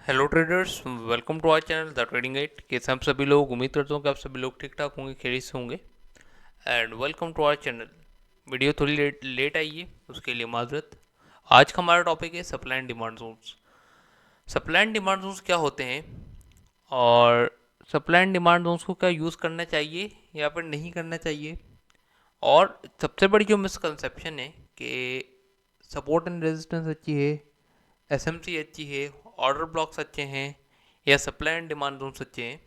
Hello traders, welcome to our channel the trading at. कैसे हम सभी लोग, उम्मीद करता हूँ कि आप सभी लोग ठीक ठाक होंगे, खैरियत से होंगे। And welcome to our channel. Video थोड़ी लेट आई है, उसके लिए माजरत। आज का हमारा टॉपिक है supply and demand zones. Supply and demand zones क्या होते हैं, और सप्लाई एंड डिमांड जोन्स को क्या यूज़ करना चाहिए या फिर नहीं करना चाहिए। और सबसे बड़ी जो मिसकंसेप्शन है कि सपोर्ट एंड रेजिस्टेंस अच्छी है, एसएमसी अच्छी है, ऑर्डर ब्लॉक्स अच्छे हैं, या सप्लाई एंड डिमांड जोन्स अच्छे हैं।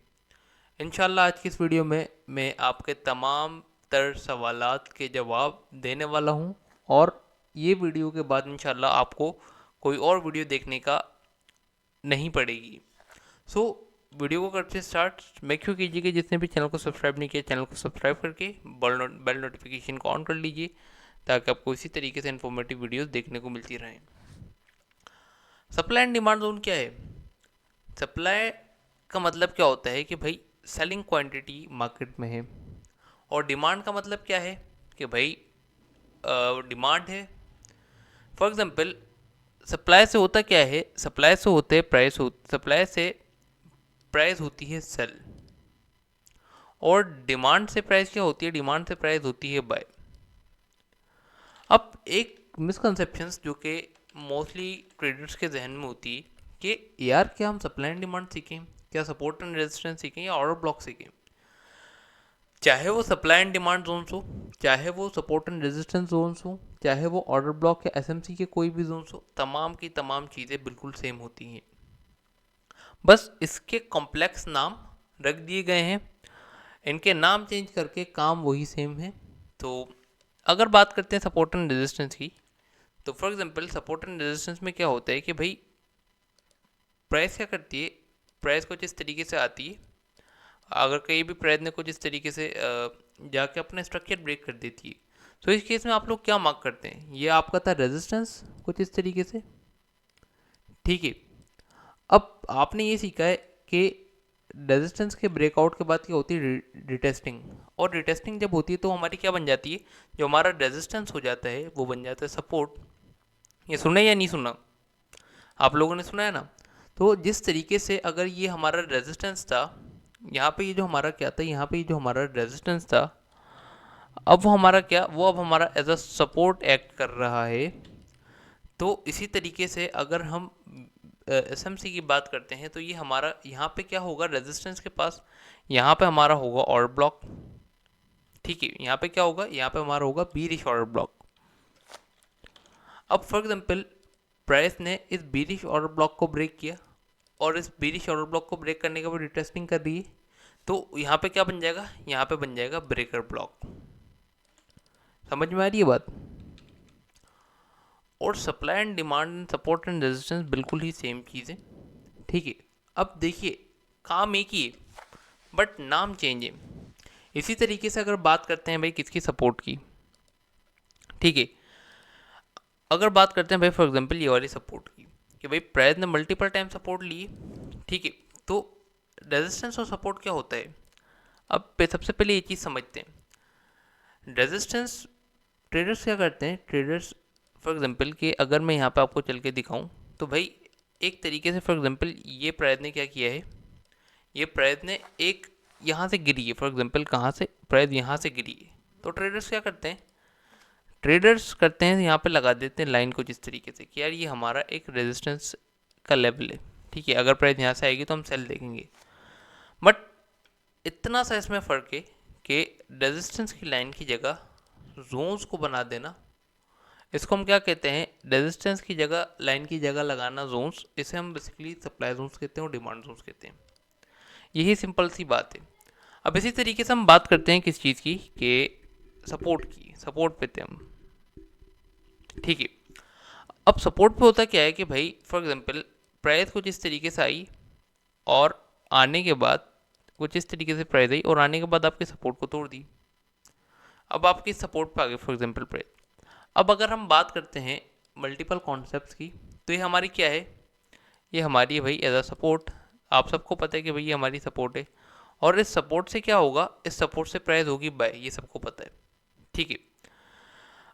इंशाल्लाह आज की इस वीडियो में मैं आपके तमाम तर सवालात के जवाब देने वाला हूं। और ये वीडियो के बाद इंशाल्लाह आपको कोई और वीडियो देखने का नहीं पड़ेगी। वीडियो को करते स्टार्ट। मेक श्योर कीजिए कि जिसने भी चैनल को सब्सक्राइब नहीं किया, चैनल को सब्सक्राइब करके बेल नोटिफिकेशन को ऑन कर लीजिए, ताकि आपको इसी तरीके से इन्फॉर्मेटिव वीडियोस देखने को मिलती रहें। सप्लाई एंड डिमांड जोन क्या है? सप्लाई का मतलब क्या होता है कि भाई सेलिंग क्वांटिटी मार्केट में है, और डिमांड का मतलब क्या है कि भाई डिमांड है। फॉर एग्जांपल, सप्लाई से होता क्या है? सप्लाई से होते प्राइस सप्लाई से प्राइस होती है सेल, और डिमांड से प्राइस क्या होती है? डिमांड से प्राइस होती है बाय। अब एक मिसकंसेप्शंस जो कि मोस्टली ट्रेडर्स के जहन में होती है कि यार क्या हम सप्लाई एंड डिमांड सीखें, क्या सपोर्ट एंड रेजिस्टेंस सीखें, या ऑर्डर ब्लॉक सीखें। चाहे वो सप्लाई एंड डिमांड जोन्स हो, चाहे वो सपोर्ट एंड रेजिस्टेंस जोन्स हो, चाहे वो ऑर्डर ब्लॉक या एसएमसी के कोई भी जोन्स हो, तमाम की तमाम चीज़ें बिल्कुल सेम होती हैं। बस इसके कॉम्प्लेक्स नाम रख दिए गए हैं, इनके नाम चेंज करके काम वही सेम है। तो अगर बात करते हैं सपोर्ट एंड रेजिस्टेंस की, तो for example support and resistance में क्या होता है कि भाई प्राइस क्या करती है? प्राइस कुछ इस तरीके से आती है। अगर कहीं भी प्राइस ने कुछ इस तरीके से जाके अपना स्ट्रक्चर ब्रेक कर देती है, तो इस केस में आप लोग क्या मार्क करते हैं? ये आपका था रेजिस्टेंस कुछ इस तरीके से, ठीक है। अब आपने ये सीखा है कि रेजिस्टेंस के ब्रेकआउट के बाद क्या होती है? रिटेस्टिंग। और रिटेस्टिंग जब होती है तो हमारी क्या बन जाती है? जो हमारा रेजिस्टेंस हो जाता है वो बन जाता है सपोर्ट। ये सुना या नहीं सुना? आप लोगों ने सुना है ना? तो जिस तरीके से अगर ये हमारा रेजिस्टेंस था, यहाँ पे ये जो हमारा क्या था, यहाँ पे ये जो हमारा रेजिस्टेंस था, अब वो हमारा क्या, वो अब हमारा एज अ सपोर्ट एक्ट कर रहा है। तो इसी तरीके से अगर हम एसएमसी की बात करते हैं, तो ये हमारा यहाँ पे क्या होगा? रेजिस्टेंस के पास यहाँ पे हमारा होगा ऑर्डर ब्लॉक, ठीक है। यहाँ पे क्या होगा? यहाँ पे हमारा होगा बीरिश ऑर्डर ब्लॉक। अब फॉर एग्जांपल प्राइस ने इस बीरिश ऑर्डर ब्लॉक को ब्रेक किया, और इस बीरिश ऑर्डर ब्लॉक को ब्रेक करने के बाद रिटेस्टिंग कर रही है, तो यहाँ पे क्या बन जाएगा? यहाँ पे बन जाएगा ब्रेकर ब्लॉक। समझ में आ रही है बात? और supply and demand, support and resistance बिल्कुल ही सेम चीज़ है, ठीक है। अब देखिए, काम एक ही है, बट नाम चेंज है। इसी तरीके से अगर बात करते हैं भाई किसकी? सपोर्ट की, ठीक है। अगर बात करते हैं भाई फॉर एग्जांपल ये वाली सपोर्ट की, कि भाई प्राइस ने मल्टीपल टाइम सपोर्ट ली, ठीक है। तो रेजिस्टेंस और सपोर्ट क्या होता है? अब सबसे पहले ये चीज़ समझते हैं। रेजिस्टेंस, ट्रेडर्स क्या करते हैं? ट्रेडर्स फॉर एग्जांपल कि अगर मैं यहाँ पे आपको चल के दिखाऊं, तो भाई एक तरीके से फॉर एग्जांपल ये प्राइस ने क्या किया है? ये प्राइस ने एक यहाँ से गिरी है, फॉर एग्जांपल कहाँ से? प्राइस यहाँ से गिरी है। तो ट्रेडर्स क्या करते हैं? ट्रेडर्स करते हैं यहाँ पे लगा देते हैं लाइन कुछ इस तरीके से कि यार ये हमारा एक रेजिस्टेंस का लेवल है, ठीक है। अगर प्राइस यहाँ से आएगी तो हम सेल देखेंगे। बट इतना सा इसमें फ़र्क है कि रेजिस्टेंस की लाइन की जगह जोन्स को बना देना, इसको हम क्या कहते हैं? रेजिस्टेंस की जगह, लाइन की जगह लगाना जोन्स, इसे हम बेसिकली सप्लाई जोन्स कहते हैं और डिमांड जोन्स कहते हैं। यही सिंपल सी बात है। अब इसी तरीके से हम बात करते हैं किस चीज़ की? कि सपोर्ट की। सपोर्ट पे थे हम, ठीक है। अब सपोर्ट पे होता क्या है कि भाई फॉर एग्जांपल प्राइस कुछ इस तरीके से आई, और आने के बाद कुछ इस तरीके से प्राइस आई, और आने के बाद आपके सपोर्ट को तोड़ दी। अब आपकी सपोर्ट पे आ गए फॉर एग्जांपल प्राइस। अब अगर हम बात करते हैं मल्टीपल कॉन्सेप्ट्स की, तो ये हमारी क्या है? ये हमारी है भाई एज अ सपोर्ट। आप सबको पता है कि भाई ये हमारी सपोर्ट है, और इस सपोर्ट से क्या होगा? इस सपोर्ट से प्राइस होगी बाय, ये सबको पता है, ठीक है।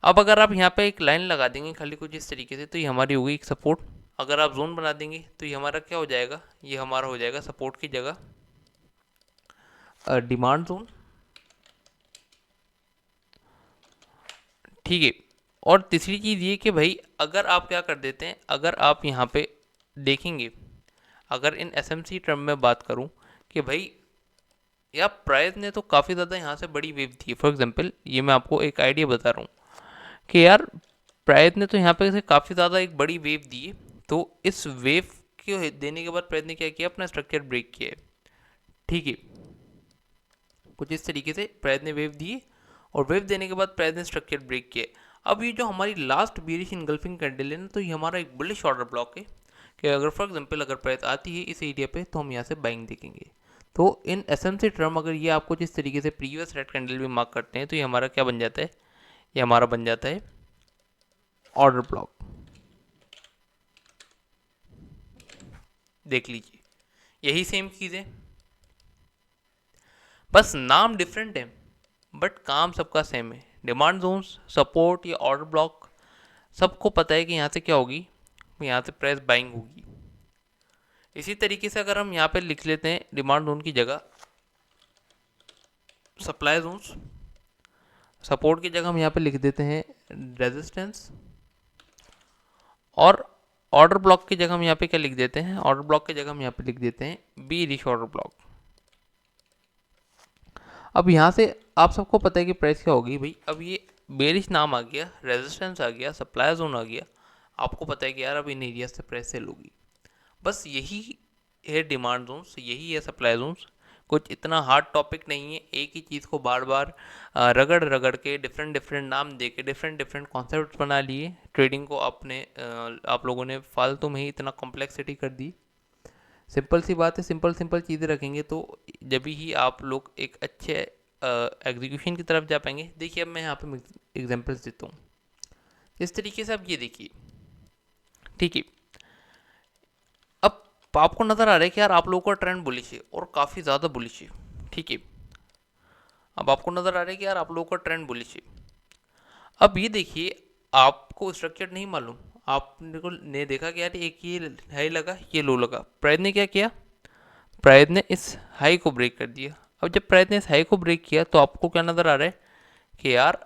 अब अगर आप यहाँ पे एक लाइन लगा देंगे खाली कुछ इस तरीके से, तो ये हमारी होगी एक सपोर्ट। अगर आप जोन बना देंगे तो ये हमारा क्या हो जाएगा, ये हमारा हो जाएगा सपोर्ट की जगह डिमांड जोन, ठीक है। और तीसरी चीज़ ये कि भाई अगर आप क्या कर देते हैं, अगर आप यहाँ पे देखेंगे, अगर इन एसएमसी टर्म में बात करूँ कि भाई या प्राइस ने तो काफ़ी ज़्यादा यहाँ से बड़ी वेव दी है। फॉर एग्जांपल ये मैं आपको एक आइडिया बता रहा हूँ कि यार प्राइस ने तो यहाँ पे से काफ़ी ज़्यादा एक बड़ी वेव दी है, तो इस वेव के देने के बाद प्राइस ने क्या किया, अपना स्ट्रक्चर ब्रेक किया है, ठीक है। कुछ इस तरीके से प्राइस ने वेव दी है और वेव देने के बाद प्राइस ने स्ट्रक्चर ब्रेक किया है। अब ये जो हमारी लास्ट बेरिश इनगल्फिंग कैंडल है ना, तो ये हमारा एक बुलिश ऑर्डर ब्लॉक है कि अगर फॉर एग्जांपल अगर प्राइस आती है इस एरिया पे तो हम यहाँ से बाइंग देखेंगे। तो इन एसएमसी टर्म अगर ये आपको जिस तरीके से प्रीवियस रेड कैंडल भी मार्क करते हैं तो ये हमारा क्या बन जाता है, ये हमारा बन जाता है ऑर्डर ब्लॉक। देख लीजिए यही सेम चीज़ है, बस नाम डिफरेंट है बट काम सबका सेम है। डिमांड जोन्स, सपोर्ट या ऑर्डर ब्लॉक, सबको पता है कि यहाँ से क्या होगी, यहाँ से प्राइस बाइंग होगी। इसी तरीके से अगर हम यहाँ पे लिख लेते हैं डिमांड जोन की जगह सप्लाई जोन्स, सपोर्ट की जगह हम यहाँ पे लिख देते हैं रेजिस्टेंस, और ऑर्डर ब्लॉक की जगह हम यहाँ पे क्या लिख देते हैं, ऑर्डर ब्लॉक की जगह हम यहाँ पे लिख देते हैं बेरिश ऑर्डर ब्लॉक। अब यहाँ से आप सबको पता है कि प्राइस क्या होगी भाई, अब ये बेरिश नाम आ गया, रेजिस्टेंस आ गया, सप्लाई जोन आ गया, आपको पता है कि यार अब इन एरिया से प्राइस सेल होगी। बस यही है डिमांड जोन्स, यही है सप्लाई जोन्स। कुछ इतना हार्ड टॉपिक नहीं है, एक ही चीज़ को बार बार रगड़ रगड़ के डिफरेंट डिफरेंट नाम दे के डिफरेंट डिफरेंट कॉन्सेप्ट बना लिए। ट्रेडिंग को आपने आप लोगों ने फालतू में ही इतना कॉम्प्लेक्सिटी कर दी। सिंपल सी बात है, सिंपल सिंपल चीज़ें रखेंगे तो जब ही आप लोग एक अच्छे एग्जीक्यूशन की तरफ जा पाएंगे। देखिए अब मैं यहाँ पे एग्जांपल्स देता हूँ, इस तरीके से आप ये देखिए, ठीक है। अब आपको नज़र आ रहा है कि यार आप लोगों का ट्रेंड बुलिश है और काफ़ी ज़्यादा बुलिश है, ठीक है। अब आपको नज़र आ रहा है कि यार आप लोगों का ट्रेंड बुलिश है। अब ये देखिए आपको स्ट्रक्चर नहीं मालूम, आपने को ने देखा कि यार एक ये हाई लगा, ये लो लगा, प्राइस ने क्या किया, प्राइस ने इस हाई को ब्रेक कर दिया। अब जब प्राइस ने इस हाई को ब्रेक किया तो आपको क्या नज़र आ रहा है कि यार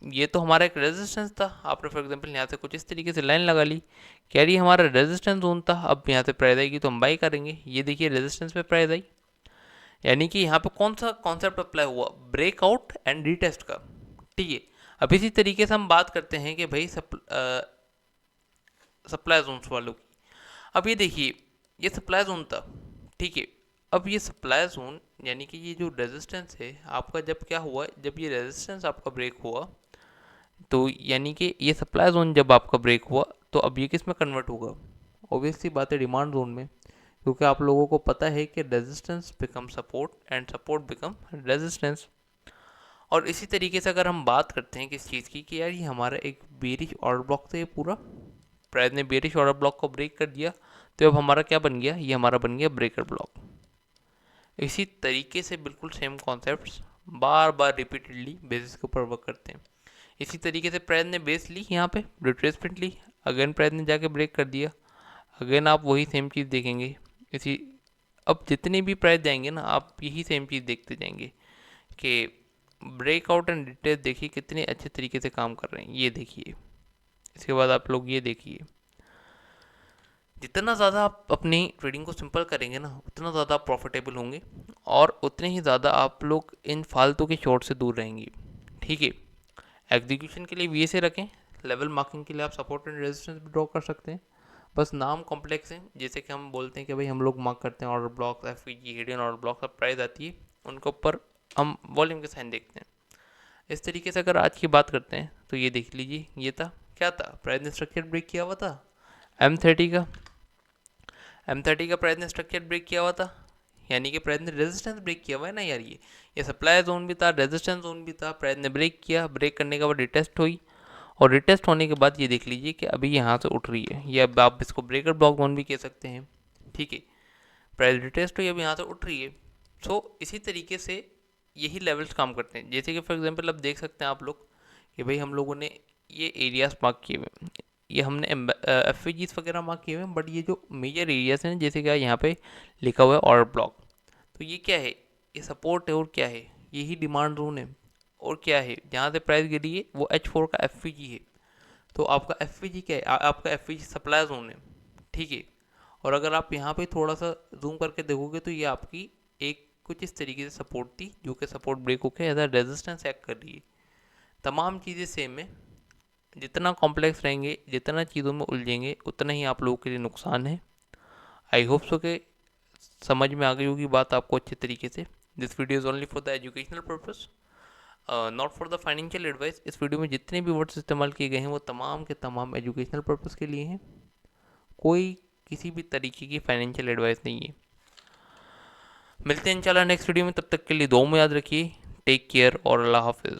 ये तो हमारा एक रेजिस्टेंस था। आपने फॉर एग्जांपल यहाँ से कुछ इस तरीके से लाइन लगा ली कि यार ये हमारा रेजिस्टेंस जोन था, अब यहाँ से प्राइस आएगी तो हम बाई करेंगे। ये देखिए रेजिस्टेंस पे प्राइस आई, यानी कि यहाँ पे कौन सा कॉन्सेप्ट अप्लाई हुआ, ब्रेकआउट एंड रीटेस्ट का, ठीक है। अब इसी तरीके से हम बात करते हैं कि भाई सप्लाई जोन्स वालों की। अब ये देखिए ये सप्लाई जोन था, ठीक है। अब ये सप्लाई जोन यानी कि ये जो रेजिस्टेंस है आपका, जब क्या हुआ, जब ये रेजिस्टेंस आपका ब्रेक हुआ तो यानी कि ये सप्लाई जोन जब आपका ब्रेक हुआ तो अब ये किस में कन्वर्ट होगा, ऑब्वियसली बात है डिमांड जोन में, क्योंकि आप लोगों को पता है कि resistance become support and support become resistance. और इसी तरीके से अगर हम बात करते हैं किस चीज़ की कि यार ये हमारा एक बेरिश ऑर्डर ब्लॉक था, ये पूरा प्राइस ने बेरिश ऑर्डर ब्लॉक को ब्रेक कर दिया, तो अब हमारा क्या बन गया, ये हमारा बन गया ब्रेकर ब्लॉक। इसी तरीके से बिल्कुल सेम कॉन्सेप्ट्स बार बार रिपीटेडली बेसिस के ऊपर वर्क करते हैं। इसी तरीके से प्राइस ने बेस ली, यहाँ पे रिट्रेसमेंट ली, अगेन प्राइस ने जाके ब्रेक कर दिया, अगेन आप वही सेम चीज़ देखेंगे। इसी अब जितने भी प्राइस जाएंगे ना आप यही सेम चीज़ देखते जाएंगे कि ब्रेकआउट एंड रिट्रेस देखिए कितने अच्छे तरीके से काम कर रहे हैं। ये देखिए, इसके बाद आप लोग ये देखिए, जितना ज़्यादा आप अपनी ट्रेडिंग को सिंपल करेंगे ना उतना ज़्यादा आप प्रॉफिटेबल होंगे और उतने ही ज़्यादा आप लोग इन फालतू के शॉर्ट से दूर रहेंगे, ठीक है। एग्जीक्यूशन के लिए वी से रखें, लेवल मार्किंग के लिए आप सपोर्ट एंड रेजिस्टेंस भी ड्रॉ कर सकते हैं। बस नाम कॉम्प्लेक्स है, जैसे कि हम बोलते हैं कि भाई हम लोग मार्क करते हैं order block, F hidden order block, सब प्राइस आती है उनके ऊपर हम वॉल्यूम के साइन देखते हैं। इस तरीके से अगर आज की बात करते हैं तो ये देख लीजिए, ये था क्या था, प्राइस ने स्ट्रक्चर ब्रेक किया हुआ था M30 का, M30 का प्राइस ने स्ट्रक्चर ब्रेक किया हुआ था, यानी कि प्राइस ने रेजिस्टेंस ब्रेक किया हुआ है ना यार। ये सप्लाई जोन भी था, रेजिस्टेंस जोन भी था, प्राइस ने ब्रेक किया, ब्रेक करने के बाद रिटेस्ट हुई और रिटेस्ट होने के बाद ये देख लीजिए कि अभी यहाँ से उठ रही है, या आप इसको ब्रेकर ब्लॉक जोन भी कह सकते हैं, ठीक है। प्राइस रिटेस्ट हुई, अब यहाँ से उठ रही है। सो इसी तरीके से यही लेवल्स काम करते हैं। जैसे कि फॉर एग्जांपल अब देख सकते हैं आप लोग कि भाई हम लोगों ने ये एरियाज मार्क किए हुए हैं, ये हमने एफ वगैरह मार्क किए हुए हैं, बट ये जो मेजर एरियाज हैं जैसे क्या यहाँ पे लिखा हुआ है ऑर्डर ब्लॉक, तो ये क्या है, ये सपोर्ट है और क्या है, यही डिमांड जोन है और क्या है, जहाँ से प्राइस गिरी है वो H4 का एफ है। तो आपका एफ क्या है, आपका एफ सप्लाई जोन है, ठीक है। और अगर आप यहाँ पे थोड़ा सा जूम करके देखोगे तो ये आपकी एक कुछ इस तरीके से सपोर्ट थी, जो कि सपोर्ट ब्रेक होकर एज अ रेजिस्टेंस एक्ट कर रही है। तमाम चीज़ें सेम है, जितना कॉम्प्लेक्स रहेंगे, जितना चीज़ों में उलझेंगे, उतना ही आप लोगों के लिए नुकसान है। आई होप सो कि समझ में आ गई होगी बात आपको अच्छे तरीके से। This video is only for the educational purpose, not for the financial advice. इस वीडियो में जितने भी वर्ड्स इस्तेमाल किए गए हैं वो तमाम के तमाम एजुकेशनल पर्पस के लिए हैं, कोई किसी भी तरीके की फाइनेंशियल एडवाइस नहीं है। मिलते हैं इंशाल्लाह नेक्स्ट वीडियो में, तब तक के लिए दुआ में याद रखिए। टेक केयर और अल्लाह हाफिज़।